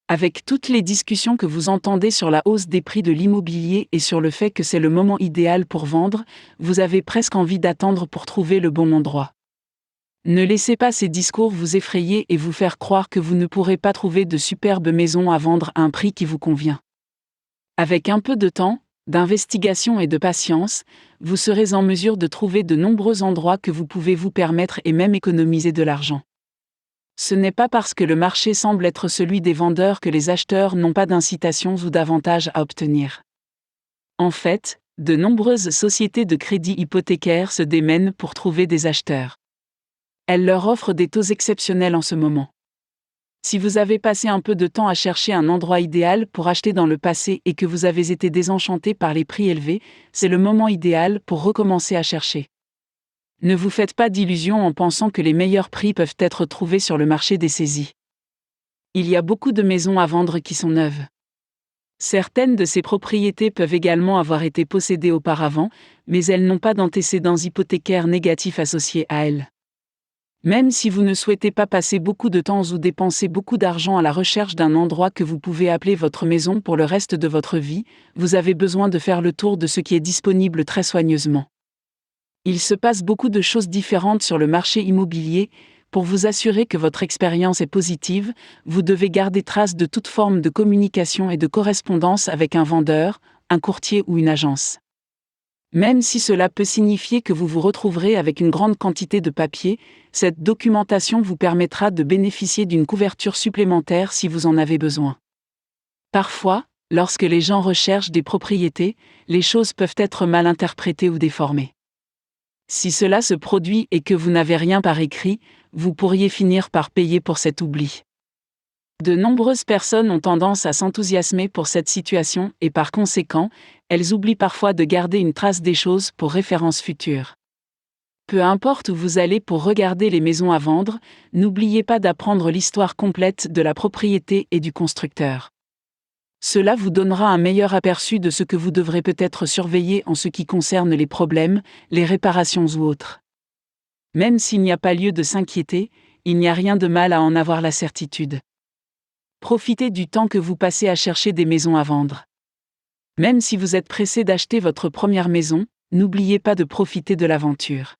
Avec toutes les discussions que vous entendez sur la hausse des prix de l'immobilier et sur le fait que c'est le moment idéal pour vendre, vous avez presque envie d'attendre pour trouver le bon endroit. Ne laissez pas ces discours vous effrayer et vous faire croire que vous ne pourrez pas trouver de superbes maisons à vendre à un prix qui vous convient. Avec un peu de temps, d'investigation et de patience, vous serez en mesure de trouver de nombreux endroits que vous pouvez vous permettre et même économiser de l'argent. Ce n'est pas parce que le marché semble être celui des vendeurs que les acheteurs n'ont pas d'incitations ou d'avantages à obtenir. En fait, de nombreuses sociétés de crédit hypothécaire se démènent pour trouver des acheteurs. Elles leur offrent des taux exceptionnels en ce moment. Si vous avez passé un peu de temps à chercher un endroit idéal pour acheter dans le passé et que vous avez été désenchanté par les prix élevés, c'est le moment idéal pour recommencer à chercher. Ne vous faites pas d'illusions en pensant que les meilleurs prix peuvent être trouvés sur le marché des saisies. Il y a beaucoup de maisons à vendre qui sont neuves. Certaines de ces propriétés peuvent également avoir été possédées auparavant, mais elles n'ont pas d'antécédents hypothécaires négatifs associés à elles. Même si vous ne souhaitez pas passer beaucoup de temps ou dépenser beaucoup d'argent à la recherche d'un endroit que vous pouvez appeler votre maison pour le reste de votre vie, vous avez besoin de faire le tour de ce qui est disponible très soigneusement. Il se passe beaucoup de choses différentes sur le marché immobilier. Pour vous assurer que votre expérience est positive, vous devez garder trace de toute forme de communication et de correspondance avec un vendeur, un courtier ou une agence. Même si cela peut signifier que vous vous retrouverez avec une grande quantité de papier, cette documentation vous permettra de bénéficier d'une couverture supplémentaire si vous en avez besoin. Parfois, lorsque les gens recherchent des propriétés, les choses peuvent être mal interprétées ou déformées. Si cela se produit et que vous n'avez rien par écrit, vous pourriez finir par payer pour cet oubli. De nombreuses personnes ont tendance à s'enthousiasmer pour cette situation et par conséquent, elles oublient parfois de garder une trace des choses pour référence future. Peu importe où vous allez pour regarder les maisons à vendre, n'oubliez pas d'apprendre l'histoire complète de la propriété et du constructeur. Cela vous donnera un meilleur aperçu de ce que vous devrez peut-être surveiller en ce qui concerne les problèmes, les réparations ou autres. Même s'il n'y a pas lieu de s'inquiéter, il n'y a rien de mal à en avoir la certitude. Profitez du temps que vous passez à chercher des maisons à vendre. Même si vous êtes pressé d'acheter votre première maison, n'oubliez pas de profiter de l'aventure.